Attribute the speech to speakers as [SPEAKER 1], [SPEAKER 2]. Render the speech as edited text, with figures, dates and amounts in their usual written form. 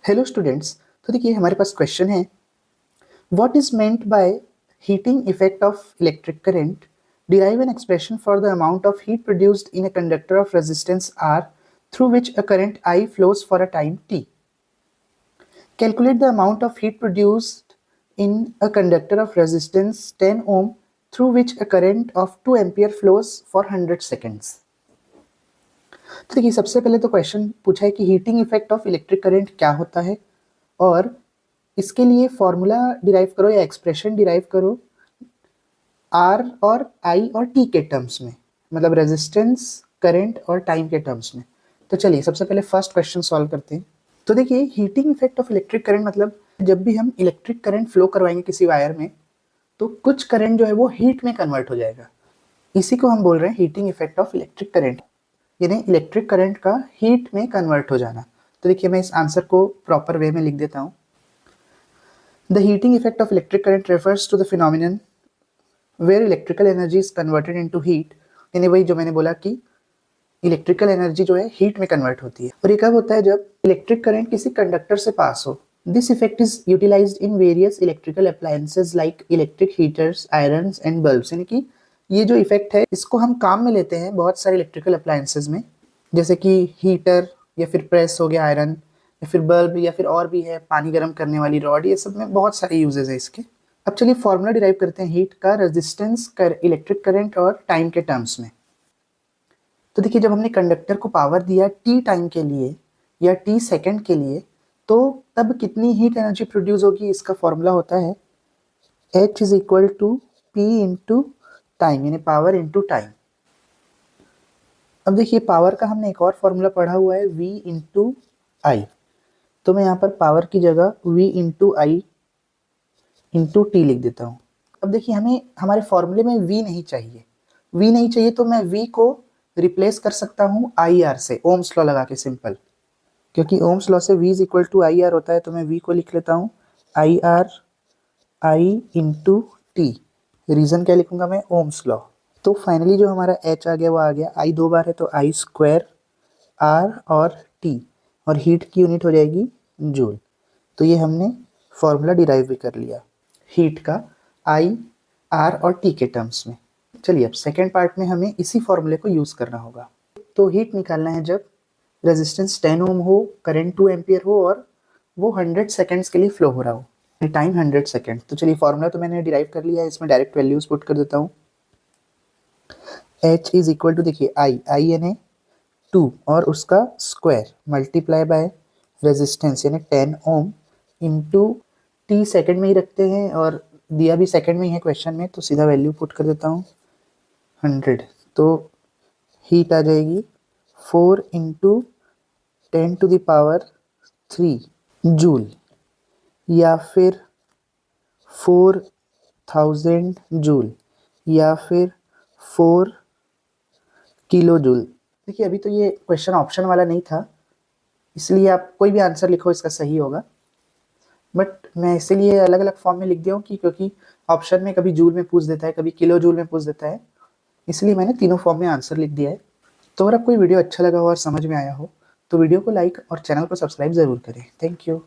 [SPEAKER 1] Hello students. तो देखिए हमारे पास क्वेश्चन है, what is meant by heating effect of electric current, derive an expression for the amount of heat produced in a conductor of resistance R through which a current I flows for a time t. Calculate the amount of heat produced in a conductor of resistance 10 ohm through which a current of 2 ampere flows for 100 seconds. तो देखिए सबसे पहले तो question पूछा है कि heating effect of electric current क्या होता है और इसके लिए फॉर्मूला डिराइव करो या एक्सप्रेशन डिराइव करो आर और आई और टी के टर्म्स में, मतलब रेजिस्टेंस, करंट और टाइम के टर्म्स में। तो चलिए सबसे पहले फर्स्ट क्वेश्चन सॉल्व करते हैं। तो देखिए heating effect of electric current मतलब जब भी हम इलेक्ट्रिक करंट फ्लो करवाएंगे किसी वायर में तो कुछ करंट जो है वो हीट में कन्वर्ट हो जाएगा। इसी को हम बोल रहे हैं heating effect of electric current, यानी इलेक्ट्रिक करंट का हीट में कन्वर्ट हो जाना। तो देखिए मैं इस आंसर को प्रॉपर वे में लिख देता हूँ। The heating effect of electric current refers to the phenomenon where electrical energy is converted into heat, यानी वही जो मैंने बोला कि इलेक्ट्रिकल एनर्जी जो है हीट में कन्वर्ट होती है। और ये कब होता है? जब इलेक्ट्रिक करंट किसी कंडक्टर से पास हो। This effect is utilised in various electrical appliances like electric heaters, irons and bulbs, यानी कि ये जो इफेक्ट है इसको हम काम में लेते हैं बहुत सारे इलेक्ट्रिकल अप्लायंसेज में, जैसे कि हीटर या फिर प्रेस हो गया आयरन, या फिर बल्ब, या फिर और भी है पानी गर्म करने वाली रॉड, ये सब में बहुत सारे यूजेस है इसके। अब चलिए फॉर्मूला डिराइव करते हैं हीट का रेजिस्टेंस, इलेक्ट्रिक करंट और टाइम के टर्म्स में। तो देखिए जब हमने कंडक्टर को पावर दिया टी टाइम के लिए या टी सेकंड के लिए, तो तब कितनी हीट एनर्जी प्रोड्यूस होगी, इसका फॉर्मूला होता है H is equal to P into time, यानी पावर इंटू टाइम। अब देखिए पावर का हमने एक और फॉर्मूला पढ़ा हुआ है V इंटू आई, तो मैं यहाँ पर पावर की जगह V इंटू आई इंटू टी लिख देता हूँ। अब देखिए हमें हमारे फॉर्मूले में V नहीं चाहिए, V नहीं चाहिए तो मैं V को रिप्लेस कर सकता हूँ IR से, ओम्स लॉ लगा के सिंपल, क्योंकि ओम्स लॉ से V is equal to IR होता है, तो मैं V को लिख लेता हूँ IR I into T. Reason क्या लिखूंगा मैं? Ohm's law. तो फाइनली जो हमारा H आ गया वो आ गया, I दो बार है तो I स्क्वायर R और T, और हीट की यूनिट हो जाएगी जूल। तो ये हमने फॉर्मूला डिराइव भी कर लिया हीट का I, R और T के टर्म्स में। चलिए अब सेकेंड पार्ट में हमें इसी फॉर्मूले को यूज़ करना होगा। तो हीट निकालना है जब रेजिस्टेंस 10 ओम हो, करंट 2 एम्पियर हो और वो 100 सेकेंड्स के लिए फ्लो हो रहा हो, टाइम 100 सेकेंड। तो चलिए फॉर्मूला तो मैंने डिराइव कर लिया है, इसमें डायरेक्ट वैल्यूज पुट कर देता हूँ। H इज इक्वल टू, देखिए आई यानी 2 और उसका स्क्वायर मल्टीप्लाई बाय रेजिस्टेंस यानी 10 ओम इंटू टी सेकेंड में ही रखते हैं और दिया भी सेकेंड में ही है क्वेश्चन में, तो सीधा वैल्यू पुट कर देता हूँ 100। तो हीट आ जाएगी 4 into 10 to the power 3 joule, या फिर 4000 जूल, या फिर 4 किलो जूल। देखिए अभी तो ये क्वेश्चन ऑप्शन वाला नहीं था, इसलिए आप कोई भी आंसर लिखो इसका सही होगा, बट मैं इसीलिए अलग अलग फॉर्म में लिख दिया हूँ कि क्योंकि ऑप्शन में कभी जूल में पूछ देता है, कभी किलो जूल में पूछ देता है, इसलिए मैंने तीनों फॉर्म में आंसर लिख दिया है। तो अगर आपको वीडियो अच्छा लगा हो और समझ में आया हो तो वीडियो को लाइक और चैनल को सब्सक्राइब ज़रूर करें। Thank you.